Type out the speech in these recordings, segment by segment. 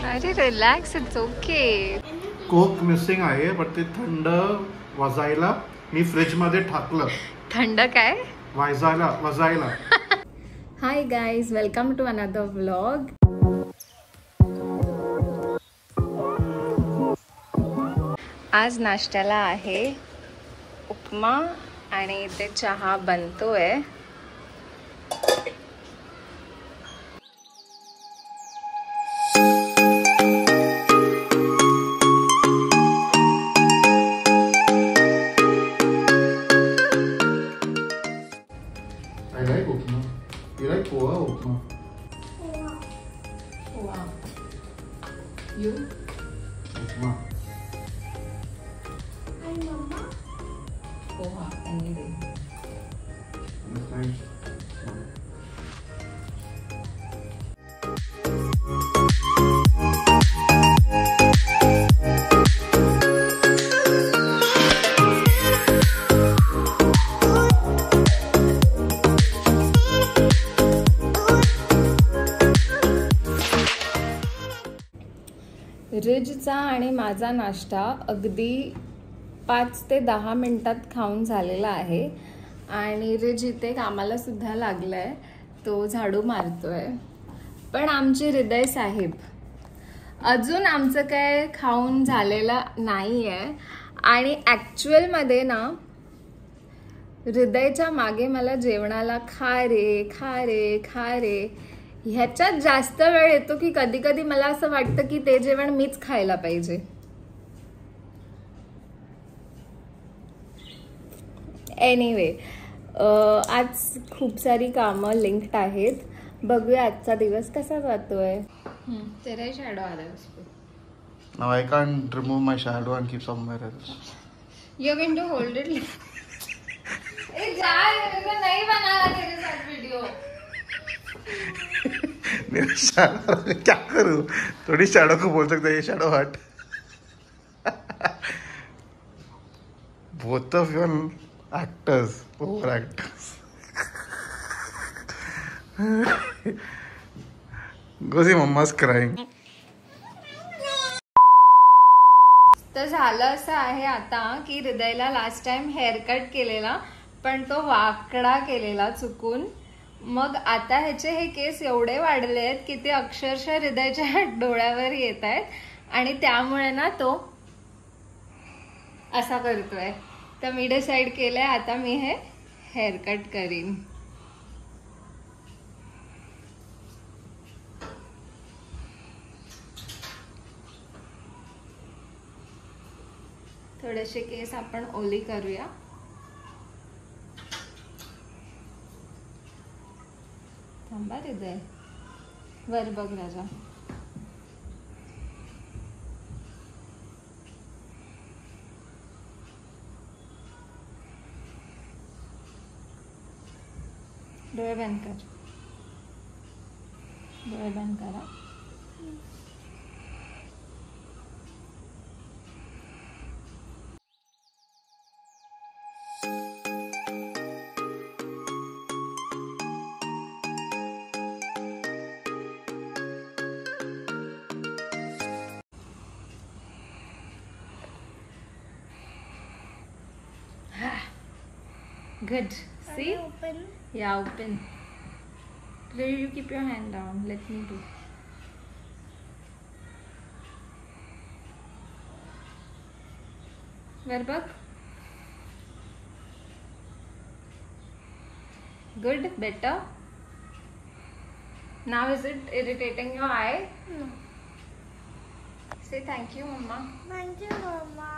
अरे relax, it's okay. Coke missing आहे, पण ते थंड वजायला मी फ्रीज मध्ये टाकलं. थंड काय वजायला. Hi guys, welcome to another vlog. आज नाश्त्याला आहे उपमा आणि इथे चहा बनतोय. I like upma. You like poha upma? Wow. You? Upma. And Mama? Poha, any day. That's nice. रिजचा आणि माझा नाश्ता अगदी 5 ते 10 मिनिटात खाऊन झालेला आहे. आणि रिज इथे कामाला सुद्धा लागलाय, तो झाडू मारतोय. पण आमचे हृदय साहेब अजून आमचं काय खाऊन झालेलं नाही आहे. आणि ॲक्च्युअलमध्ये ना हृदयच्या मागे मला जेवणाला खा रे खा रे खा रे ह्याच्यात जास्त वेळ येतो की कधी कधी मला असं वाटतं की ते जेवण मीच खायला पाहिजे. एनिवे, आज खूप सारी कामं लिंक्ड आहेत. बघूया आजचा दिवस कसा जातोय. तेरा शॅडो आला उसको. Now I can't remove my shadow and keep somewhere else. You're going to hold it. ए जा, मैं नहीं बनाना तेरे साथ वीडियो. मेरा शैडो क्या करूं? थोड़ी शैडो को बोल सकते हैं ये शैडो हट. Both of you actors, over actors. Go see mama's crying. तर झालं असं आहे आता की हृदयला लास्ट टाइम हेअर कट केलेला, पण तो वाकडा केलेला चुकून. मग आता ह्याचे हे केस एवढे वाढले आहेत की ते अक्षरशः हृदयाच्या डोळ्यावर येत आहेत. आणि त्यामुळे ना तो असा करतोय. तर मी डिसाईड केलंय आता मी हे हेअर कट करीन. थोडेसे केस आपण ओली करूया. थांबा हृदय, वर बघ राजा. डोळे बंद कर, डोळे बंद करा. Good. See? Open. Yeah, open. You keep your hand down. Let me do. Where bug? Good. Better. Now is it irritating your eye? No. Say thank you, Mama. Thank you, Mama.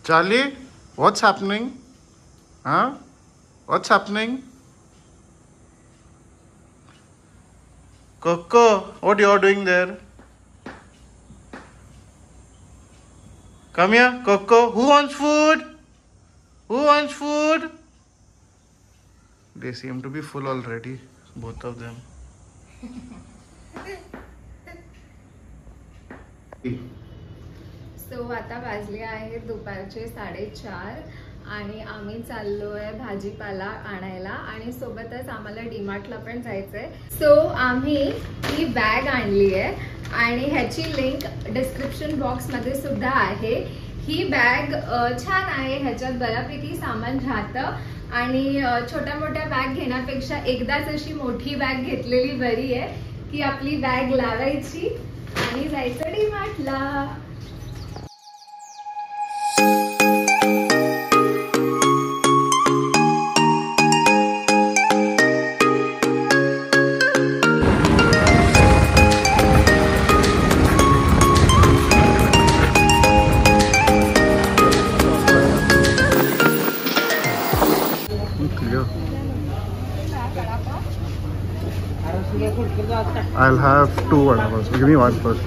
Charlie, what's happening? Huh? What's happening? Coco, what you're doing there? Come here, Coco. Who wants food? Who wants food? They seem to be full already, both of them. सो आता वाजले आहेत दुपारचे 4:30 आणि आम्ही चाललोय भाजीपाला आणायला आणि सोबतच आम्हाला डीमार्टला पण जायचंय. सो आम्ही ही बॅग आणली आहे आणि ह्याची लिंक डिस्क्रिप्शन बॉक्स मध्ये सुद्धा आहे. ही बॅग छान आहे, ह्याच्यात बऱ्यापैकी सामान राहतं आणि छोट्या मोठ्या बॅग घेण्यापेक्षा एकदाच अशी मोठी बॅग घेतलेली बरी आहे की आपली बॅग लावायची आणि जायचं डीमार्टला. I'll have 2 vada pav. Give me one first.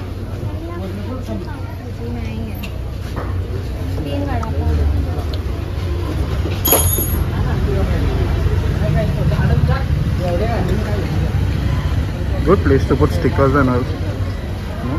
Good place to put stickers and all. No?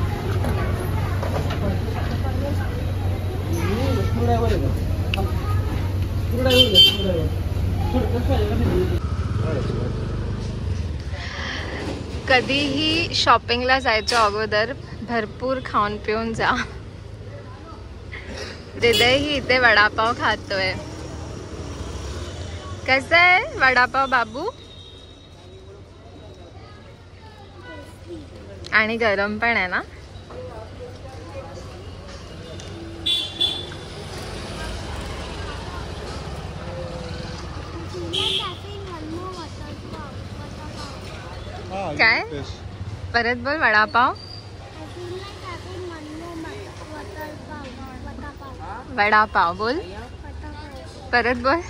कधीही शॉपिंगला जायच्या अगोदर भरपूर खाऊन पिऊन जा. हृदय ही इथे वडापाव खातोय. कसं आहे वडापाव बाबू? आणि गरम पण आहे ना. काय परत बोल. वडापाव वडापाव बोल. परत बोल.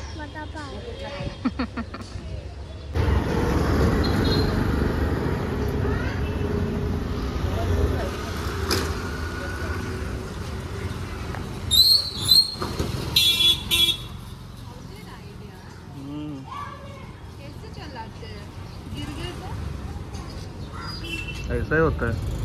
ऐसा ही होता है.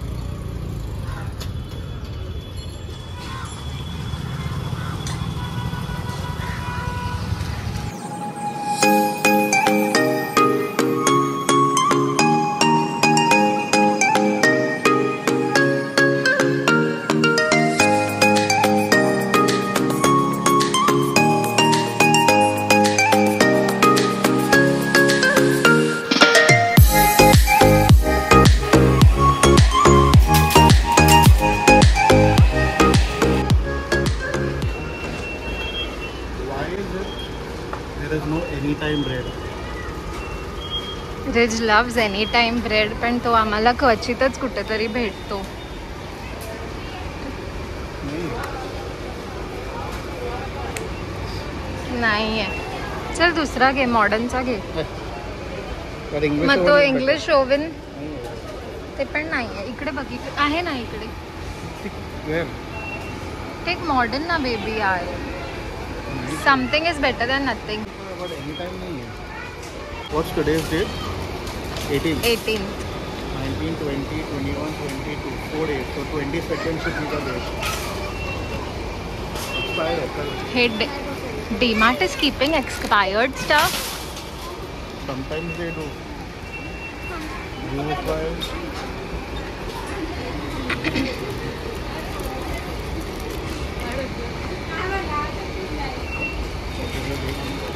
Ridge loves any time bread, पण तो आम्हाला क्वचितच कुठेतरी भेटतो. नाही आहे. चल दुसरा घे, मॉडर्नचा घे. मग तो इंग्लिश ओव्हन ते पण नाही आहे. इकडे बघ, इकडे आहे ना. इकडे टेक मॉडर्न ना बेबी यार. Something is better than nothing. What's today's date? 18. 18. 19, 20, 21, 22. 4 days. So 22nd should be the date. Expired. Hey, DMart is keeping expired stuff. Sometimes they do. Do expired.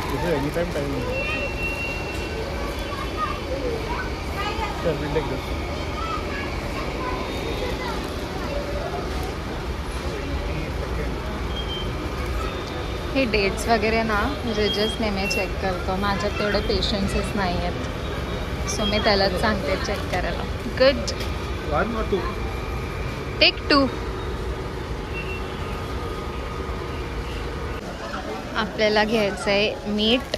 This is anytime time. We'll take this. हे dates वगैरे ना रिजस नेहमी check करतो. माझ्यात तेवढे पेशन्सेस नाही आहेत, सो मी त्यालाच सांगते चेक करायला. गुड. 1 or 2? टेक 2. आपल्याला घ्यायचं आहे मीठ.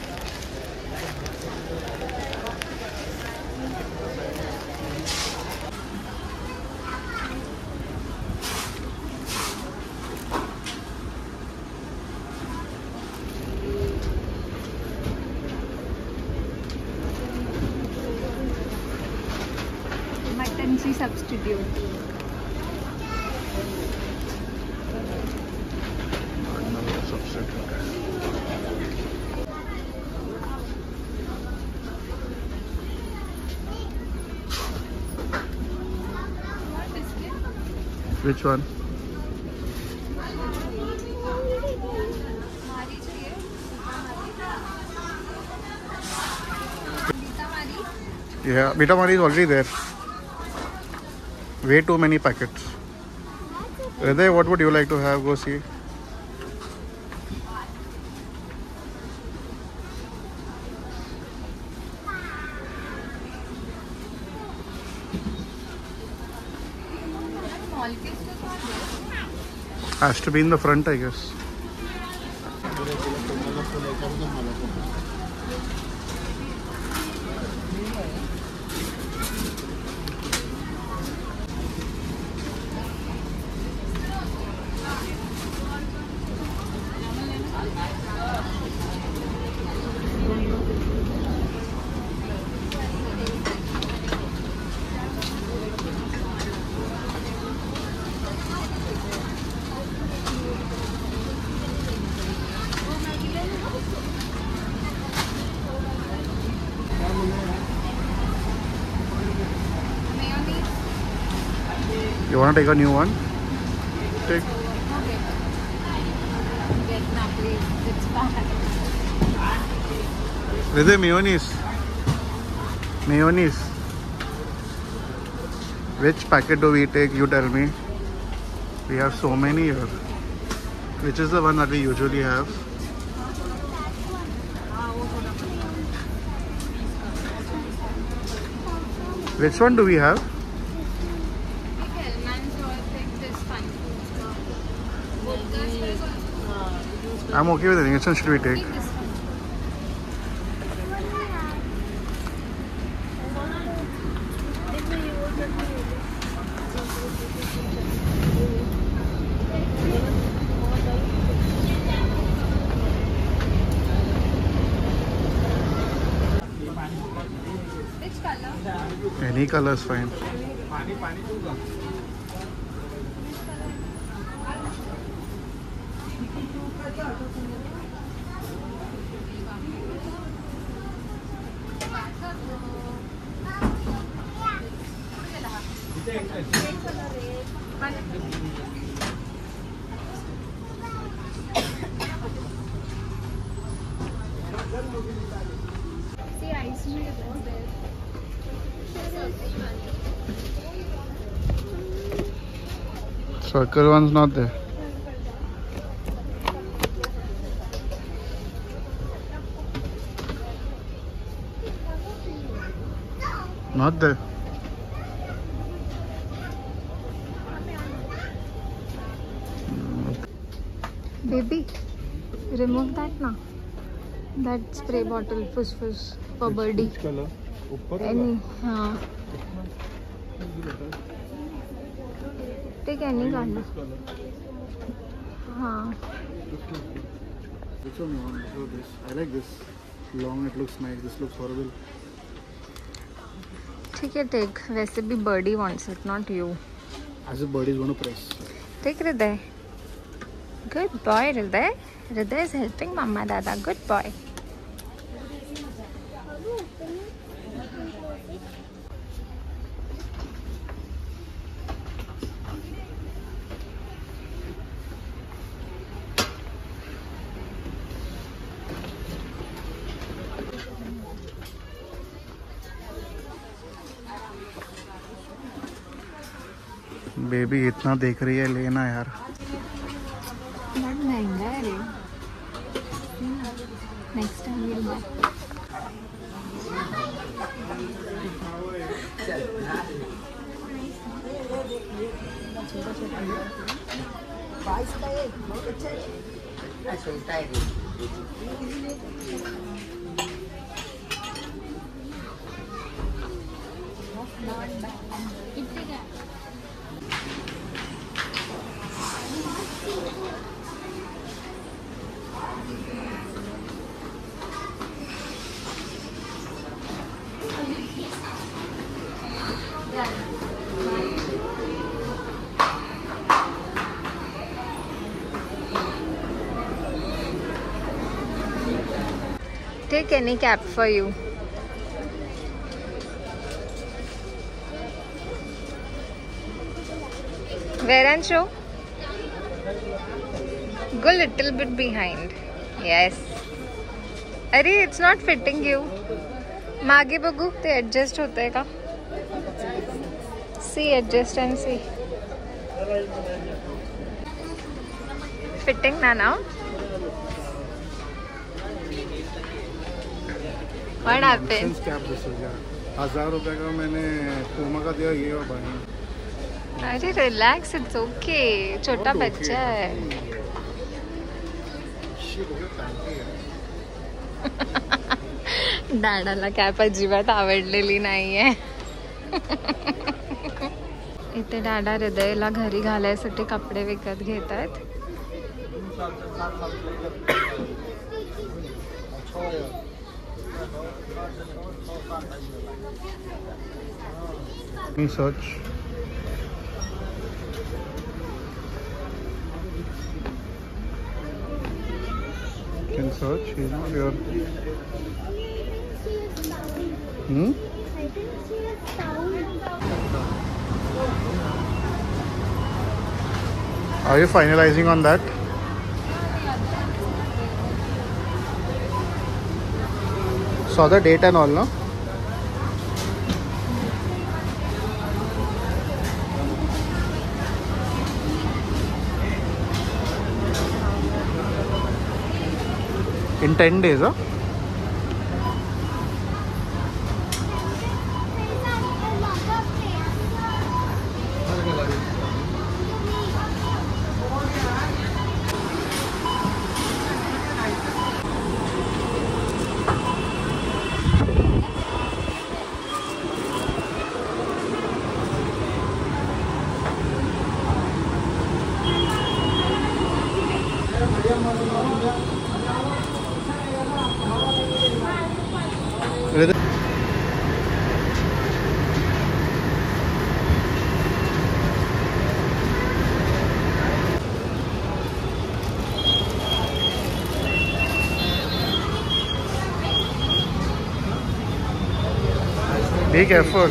मटनची substitute. Which one? Yeah, Beta Marie is already there. Way too many packets. Hriday, what would you like to have? Go see. Has to be in the front, I guess. You want to take a new one? Take. Is it mayonnaise? Mayonnaise. Which packet do we take? You tell me. We have so many here. Which is the one that we usually have? Which one do we have? I'm okay with it. Which one should we take? Which color? Any color is fine. See, ice cream is there. Circle one's not there. Not there. Baby, remove that now. That spray bottle, fuss fuss for birdie. Which color? Any, take any color. Which one you want? Show this. I like this. Long, it looks nice. This looks horrible. ठीक है, take. वैसे भी birdie wants it, not you. As if bird is going to press. Take Hriday. Good boy, Hriday. Hriday is helping Mama Dada. Good boy. Baby इतना देख रही है, लेना यार. बहुत महंगा है रे. Next time we'll buy. Take any cap for you. Verancho, go little bit behind. Yes. अरे it's not fitting you. मागे बघू ते adjust होतंय का? See, adjust and see. Fitting ना now? What happened? कैप दिसेगा 1000 रुपए का मैंने पूमा का दिया ये और बनी. अरे रिलैक्स, इट्स ओके. छोटा बच्चा है. डॅडाला कॅप अजिबात आवडलेली नाहीये. इथे डॅडा हृदयला घरी घालायसाठी कपडे विकत घेत आहेत. Search can search, you know, your I didn't see a sound. Are you finalizing on that? Saw the date and all, no? In 10 days, huh? Be careful.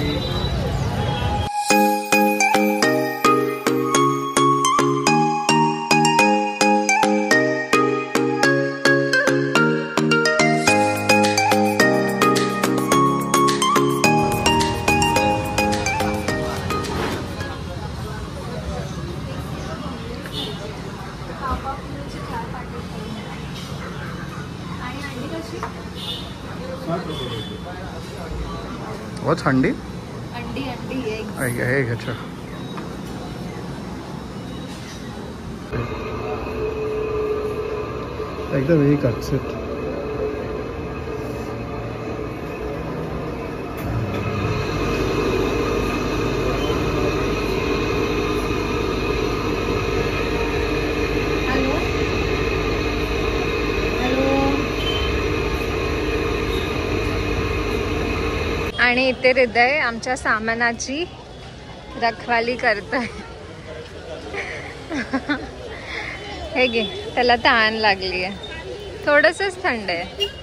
What's handi? अंडी eggs. Egg, अच्छा. Like the way he cuts it. आणि इथे हृदय आमच्या सामानाची रखवाली करतोय. हे घे, त्याला तहान लागली आहे. थोडंसंच थंड आहे.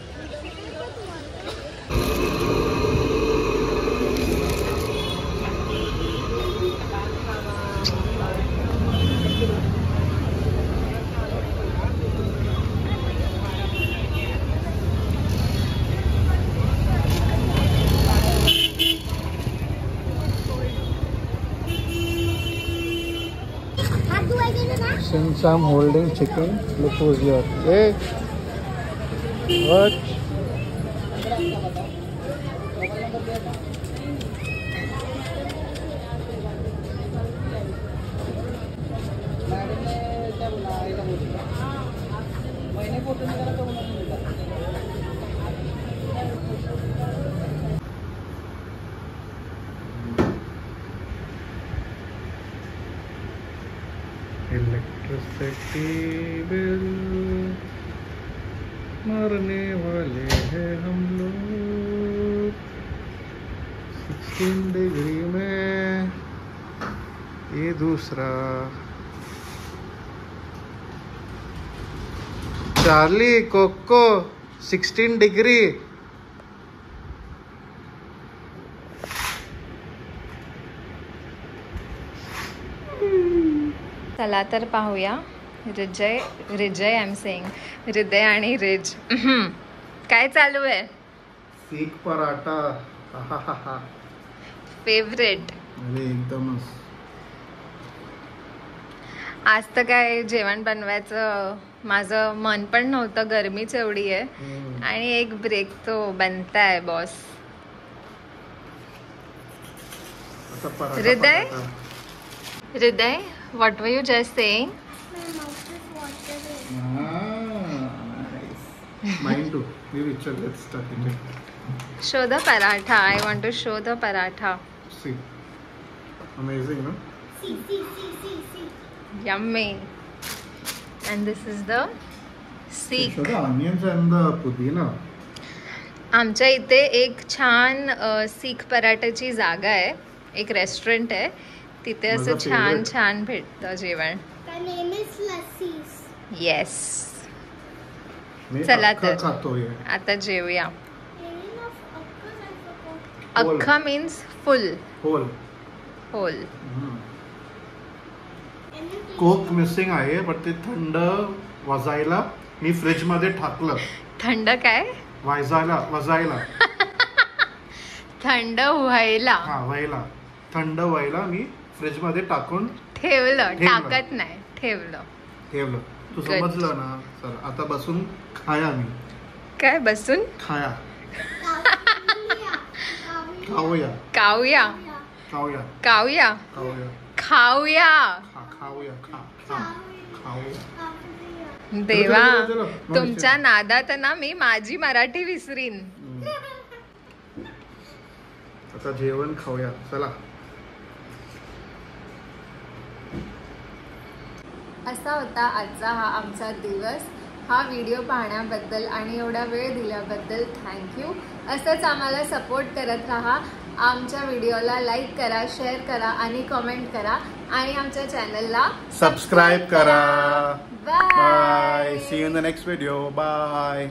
Since I'm holding chicken, look who's here. Hey! What? Electricity bill मरने वाले हैं हम लोग 16 डिग्री में. ये दूसरा चार्ली कोको 16 डिग्री. चला तर पाहूया. रिजय आय एम सेइंग हृदय आणि रिज काय चालू आहे? सीख पराठा. फेवरेट. अरे एकदमच. आज तर काय जेवण बनवायचं माझं मन पण नव्हतं, गरमीच एवढी आहे. आणि एक ब्रेक तो बनताय बॉस. हृदय what were you just saying? My mouth is watering. Mine too. Maybe let's start it. Show the paratha. I want to show the paratha. See. Amazing, no? See. Yummy. And this is the seek. Show the onions and the pudina. आमच्या इथे एक छान सीख पराठ्याची जागा आहे, एक restaurant आहे. तिथे असं माझं छान favorite. छान भेटतं जेवण. The name is Lassis. Yes. मी चला अख्खा तर. खातोय. आता जेवूया. Meaning of Akkad, I forgot. Whole. अख्खा means full. Whole. Whole. Can you take Coke missing आहे, पण ते थंड वजायला मी फ्रीज मध्ये टाकलं. थंड काय? वजायला थंड व्हायला हा व्हायला, थंड व्हायला मी फ्रीज मध्ये टाकून ठेवलं. ठेवलं. टाकत नाही, ठेवलं. ठेवलं. तू Good. समजलं ना? चल आता बसून खाया. मी काय बसून खाया Kavya. खाऊया काऊया? खाऊया काऊया? खाऊया खाऊया. खाऊया खाऊया. देवा, चलो, चलो, चलो. तुमच्या नादात ना मी माझी मराठी विसरीन. आता जेवण खाऊया. चला. असा होता आजचा हा आमचा दिवस. हा व्हिडिओ पाहण्याबद्दल आणि एवढा वेळ दिल्याबद्दल थँक्यू. असंच आम्हाला सपोर्ट करत राहा. आमच्या व्हिडिओला लाईक करा, शेअर करा आणि कमेंट करा आणि आमच्या चॅनलला सबस्क्राईब करा. Bye. Bye. See you in the next video. Bye.